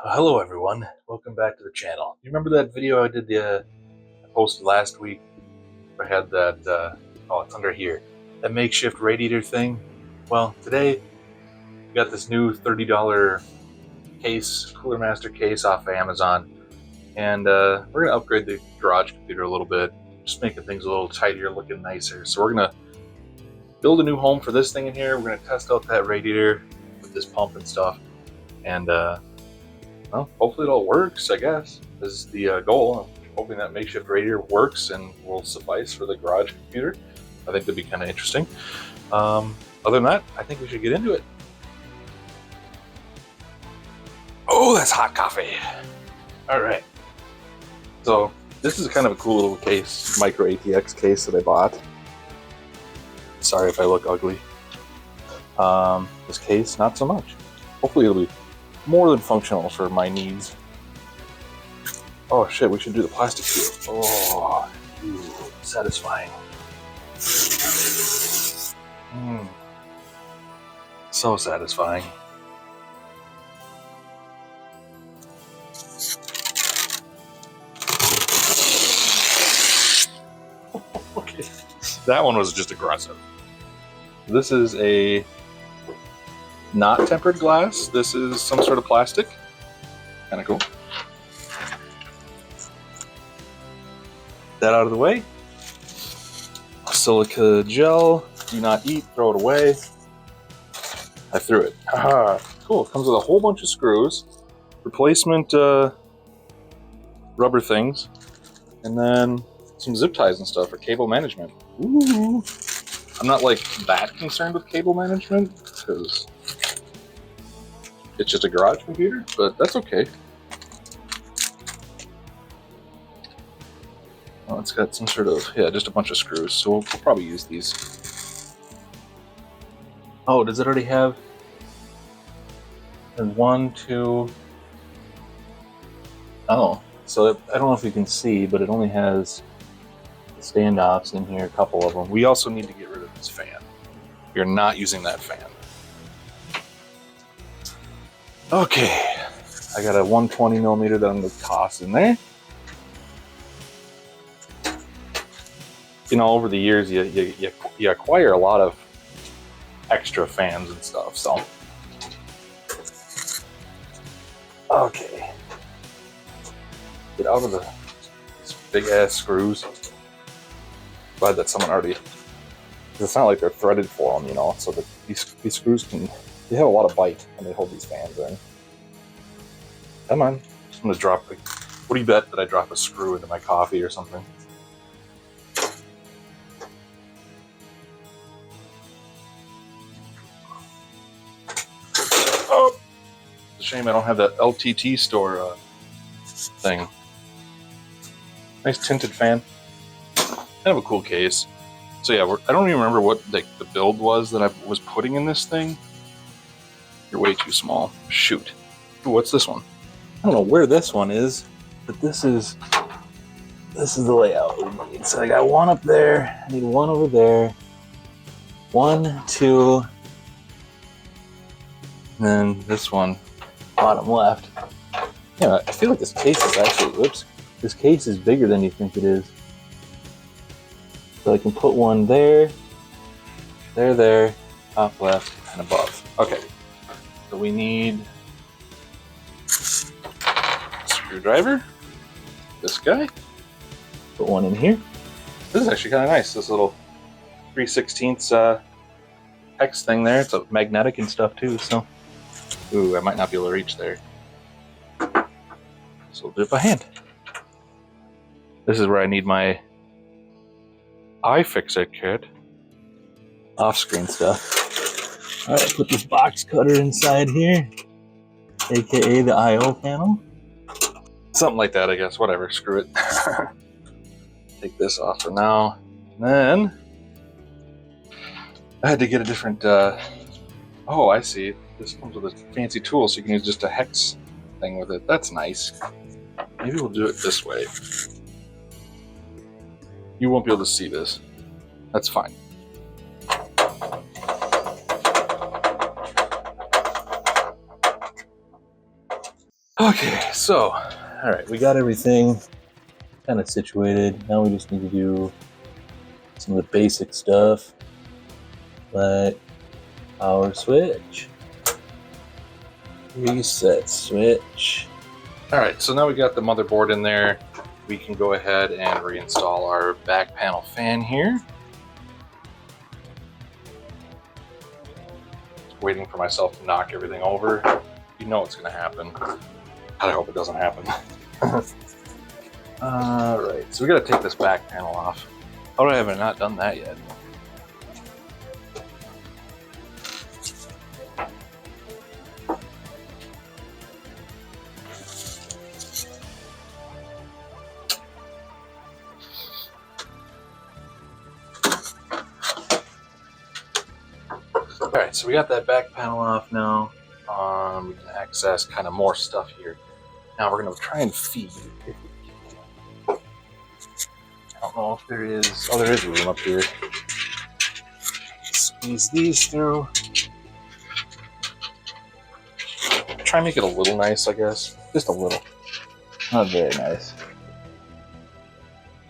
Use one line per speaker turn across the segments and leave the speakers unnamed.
Hello everyone, welcome back to the channel. You remember that video I did I posted last week? I had that, oh, it's under here, that makeshift radiator thing. Well, today we got this new $30 case, Cooler Master case off of Amazon, and we're gonna upgrade the garage computer a little bit, just making things a little tidier, looking nicer. So we're gonna build a new home for this thing in here. We're gonna test out that radiator with this pump and stuff, and well, hopefully it all works, I guess, is the goal. I'm hoping that makeshift radiator works and will suffice for the garage computer. I think that'd be kind of interesting. Other than that, I think we should get into it. Oh, that's hot coffee. All right. So this is kind of a cool little case, micro ATX case that I bought. Sorry if I look ugly. This case, not so much. Hopefully it'll be more than functional for my needs. Oh shit, we should do the plastic peel. Oh, ooh, satisfying. So satisfying. Okay, that one was just aggressive. This is a not tempered glass. This is some sort of plastic. Kind of cool. That out of the way. Silica gel. Do not eat. Throw it away. I threw it. Ah, cool. It comes with a whole bunch of screws, replacement rubber things, and then some zip ties and stuff for cable management. Ooh. I'm not like that concerned with cable management because it's just a garage computer, but that's okay. Oh, it's got some sort of, yeah, just a bunch of screws, so we'll probably use these. Oh, does it already have? There's 1, 2. Oh, so I don't know if you can see, but it only has standoffs in here, a couple of them. We also need to get rid of this fan. You're not using that fan. Okay, I got a 120mm that I'm going to toss in there. You know, over the years, you acquire a lot of extra fans and stuff, so. Okay. Get out of these big-ass screws. Glad that someone already, it's not like they're threaded for them, you know, so that these screws they have a lot of bite when they hold these fans in. Come on. I'm gonna drop, what do you bet that I drop a screw into my coffee or something? Oh! It's a shame I don't have that LTT store thing. Nice tinted fan. Kind of a cool case. So yeah, I don't even remember what the build was that I was putting in this thing. You're way too small. Shoot. Ooh, what's this one? I don't know where this one is, but this is the layout we need. So I got one up there. I need one over there. 1, 2, and then this one, bottom left. Yeah, I feel like this case is actually, whoops, this case is bigger than you think it is. So I can put one there, there, top left, and above. Okay, so we need a screwdriver, this guy, put one in here. This is actually kind of nice, this little 3/16 hex thing there. It's a magnetic and stuff too, so. Ooh, I might not be able to reach there. So we'll do it by hand. This is where I need my iFixit kit. Off-screen stuff. Alright, put this box cutter inside here, aka the I/O panel. Something like that, I guess. Whatever, screw it. Take this off for now. And then I had to get a different oh, I see. This comes with a fancy tool, so you can use just a hex thing with it. That's nice. Maybe we'll do it this way. You won't be able to see this. That's fine. Okay, so, all right, we got everything kind of situated. Now we just need to do some of the basic stuff, like power switch, reset switch. All right, so now we got the motherboard in there. We can go ahead and reinstall our back panel fan here. Waiting for myself to knock everything over. You know it's gonna happen. I hope it doesn't happen. Alright, so we gotta take this back panel off. How have I not done that yet? Alright, so we got that back panel off now. We can access kind of more stuff here. Now we're gonna try and feed. I don't know if there is. Oh, there is room up here. Squeeze these through. Try and make it a little nice, I guess. Just a little. Not very nice.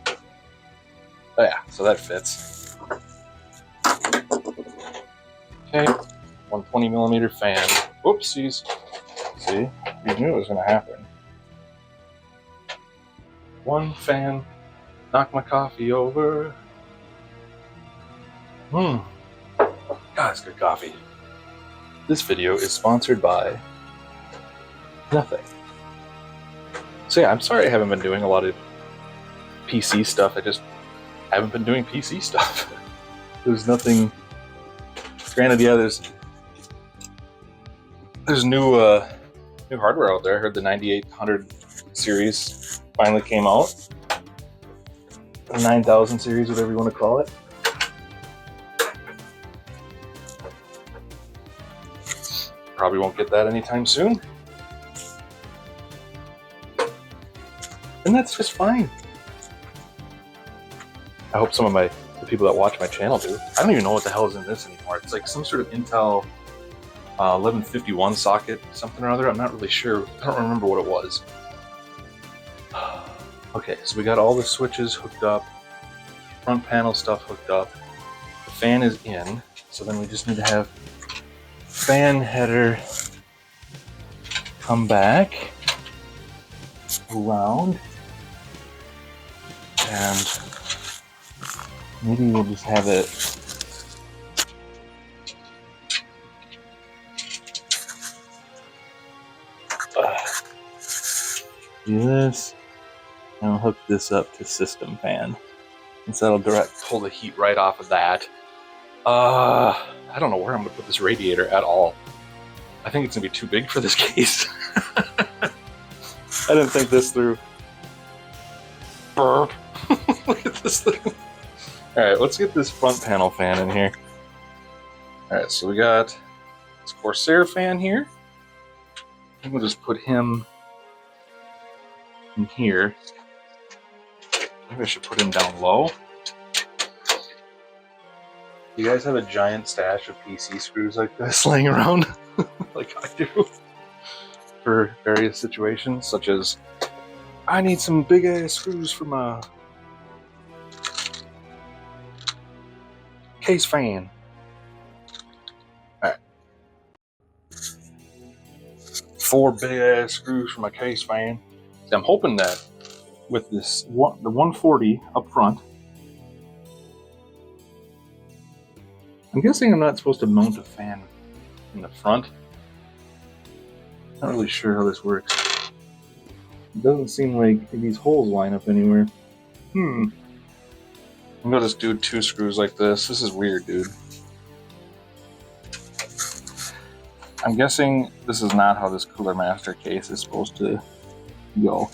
Oh yeah, so that fits. Okay, 120 millimeter fan. Whoopsies. See, you knew it was gonna happen. One fan, knock my coffee over. God, it's good coffee. This video is sponsored by nothing. So yeah, I'm sorry I haven't been doing a lot of PC stuff. I just haven't been doing PC stuff. There's nothing. Granted, yeah, there's new hardware out there. I heard the 9800 series finally came out. The 9000 series, whatever you want to call it. Probably won't get that anytime soon. And that's just fine. I hope some of the people that watch my channel do. I don't even know what the hell is in this anymore. It's like some sort of Intel 1151 socket, something or other. I'm not really sure. I don't remember what it was. Okay, so we got all the switches hooked up, front panel stuff hooked up. The fan is in, so then we just need to have fan header come back around, and maybe we'll just have it do this, and I'll hook this up to system fan, and so that'll direct pull the heat right off of that. I don't know where I'm gonna put this radiator at all. I think it's gonna be too big for this case. I didn't think this through. Burp. Look at this thing. Alright, let's get this front panel fan in here. Alright, so we got this Corsair fan here. I think we'll just put him in here. Maybe I should put him down low. You guys have a giant stash of PC screws like this laying around? Like I do. For various situations, such as I need some big ass screws for my case fan. Alright. 4 big ass screws for my case fan. So I'm hoping that with this the 140 up front, I'm guessing I'm not supposed to mount a fan in the front. Not really sure how this works. It doesn't seem like these holes line up anywhere. I'm gonna just do 2 screws like this. This is weird, dude. I'm guessing this is not how this Cooler Master case is supposed to go.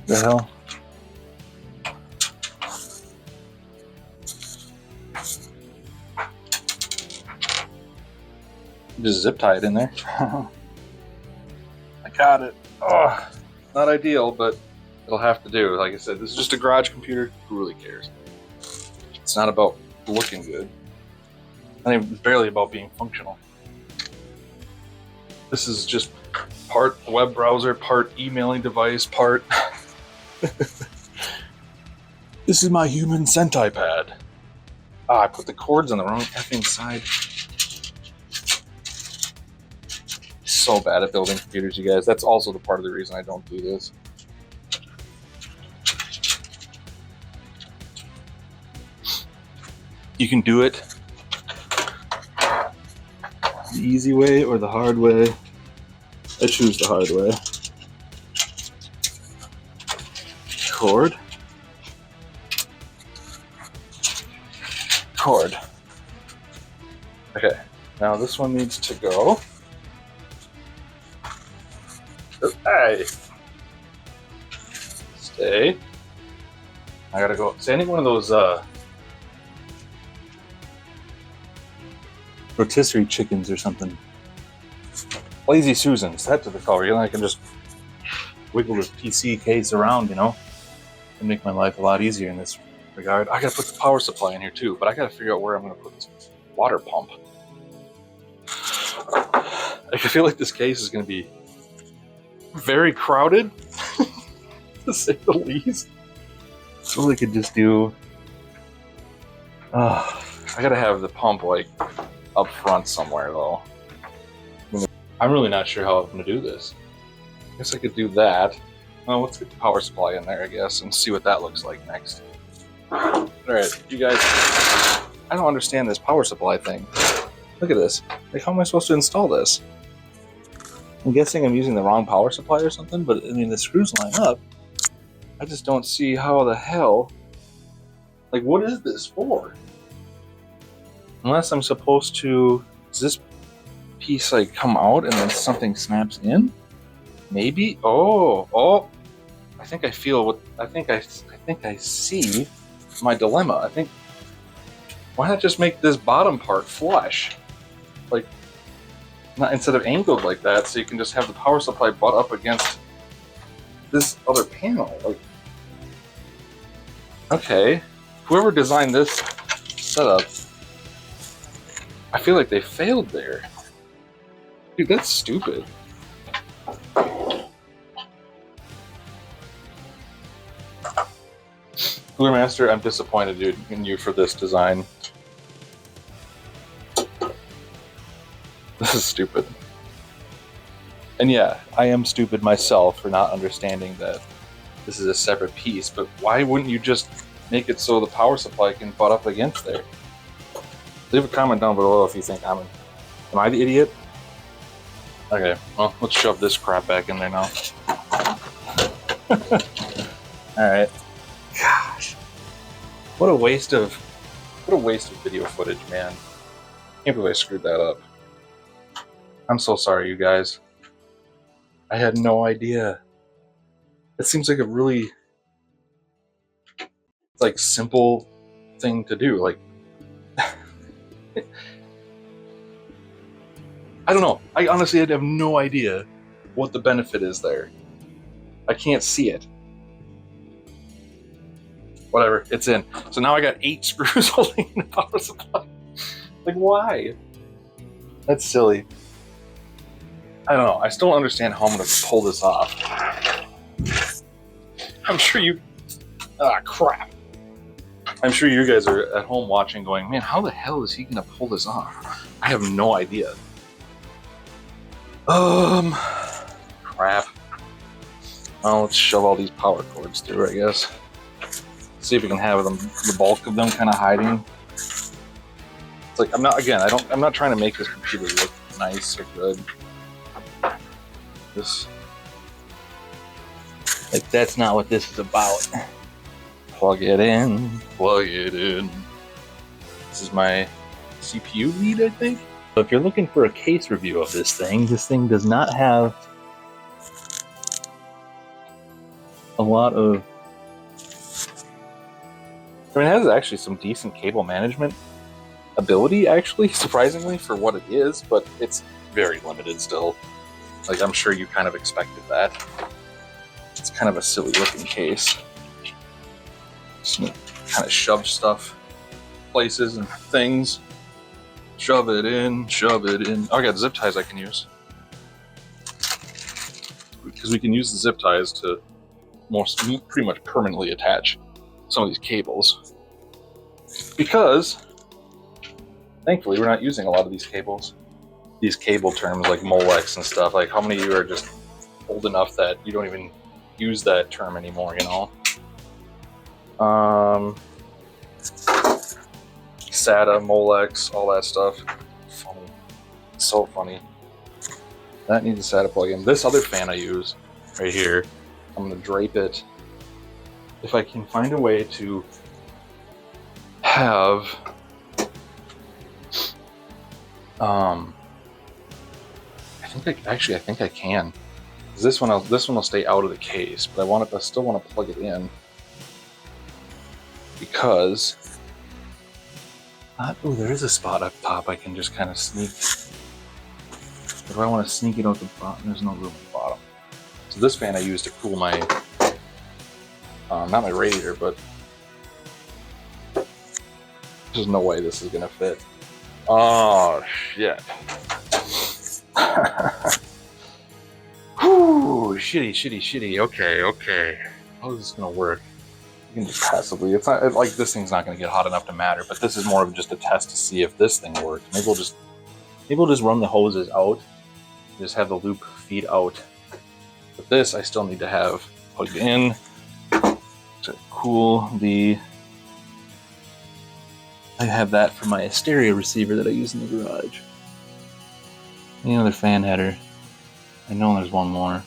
The hell? Just zip tie it in there. I got it. Oh, not ideal, but it'll have to do. Like I said, this is just a garage computer. Who really cares? It's not about looking good. I think it's barely about being functional. This is just part web browser, part emailing device, part... This is my human Sentai pad. Ah, I put the cords on the wrong effing side. So bad at building computers, you guys. That's also the part of the reason I don't do this. You can do it the easy way or the hard way. I choose the hard way. Cord. Cord. Okay, now this one needs to go. Hey! Stay. I gotta go. See, I need one of those rotisserie chickens or something. Lazy Susans, that's what they call it. You know, I can just wiggle this PC case around, you know, and make my life a lot easier in this regard. I gotta put the power supply in here too, but I gotta figure out where I'm gonna put this water pump. I feel like this case is gonna be very crowded, to say the least. So we could just do. I gotta have the pump like up front somewhere though. I'm really not sure how I'm gonna do this. I guess I could do that. Well, let's get the power supply in there, I guess, and see what that looks like next. Alright, you guys, I don't understand this power supply thing. Look at this. Like, how am I supposed to install this? I'm guessing I'm using the wrong power supply or something, but I mean, the screws line up. I just don't see how the hell... Like, what is this for? Unless I'm supposed to... Does this piece, like, come out and then something snaps in? Maybe? Oh! I think I feel what... I think I see my dilemma. I think... Why not just make this bottom part flush? Like... Not instead of angled like that, so you can just have the power supply butt up against this other panel. Like, okay, whoever designed this setup, I feel like they failed there. Dude, that's stupid. Cooler Master, I'm disappointed, dude, in you for this design. This is stupid. And yeah, I am stupid myself for not understanding that this is a separate piece, but why wouldn't you just make it so the power supply can butt up against there? Leave a comment down below if you think am I the idiot? Okay, well, let's shove this crap back in there now. Alright. Gosh. What a waste of video footage, man. Can't believe I screwed that up. I'm so sorry, you guys. I had no idea. It seems like a really, like, simple thing to do. Like, I don't know. I honestly have no idea what the benefit is there. I can't see it. Whatever, it's in. So now I got 8 screws holding the power supply. Like, why? That's silly. I don't know. I still don't understand how I'm going to pull this off. I'm sure you... Ah, crap. I'm sure you guys are at home watching going, man, how the hell is he going to pull this off? I have no idea. Crap. Well, let's shove all these power cords through, I guess. See if we can have them, the bulk of them kind of hiding. It's like, I'm not trying to make this computer look nice or good. Like, that's not what this is about. Plug it in, plug it in. This is my CPU lead, I think. So if you're looking for a case review of this thing does not have a lot of... I mean, it has actually some decent cable management ability, actually, surprisingly, for what it is, but it's very limited still. Like, I'm sure you kind of expected that. It's kind of a silly looking case. Just gonna kind of shove stuff places and things. Shove it in, shove it in. Oh, I got zip ties I can use. because we can use the zip ties to pretty much permanently attach some of these cables. Because thankfully we're not using a lot of these cables. These cable terms like Molex and stuff, like how many of you are just old enough that you don't even use that term anymore, you know? SATA, Molex, all that stuff. Funny. It's so funny. That needs a SATA plug-in. This other fan I use right here, I'm gonna drape it. If I can find a way to have I think I can. This one will stay out of the case, but I still want to plug it in because oh, there is a spot up top I can just kind of sneak. If I want to sneak it out the bottom, there's no room at the bottom. So this fan I use to cool my not my radiator, but there's no way this is gonna fit. Oh shit. Whew, shitty. Okay. How is this gonna work? You can just passively. It's not like this thing's not gonna get hot enough to matter, but this is more of just a test to see if this thing works. Maybe we'll just run the hoses out, just have the loop feed out. But this I still need to have plugged in to cool the. I have that for my stereo receiver that I use in the garage. Any other fan header? I know there's one more.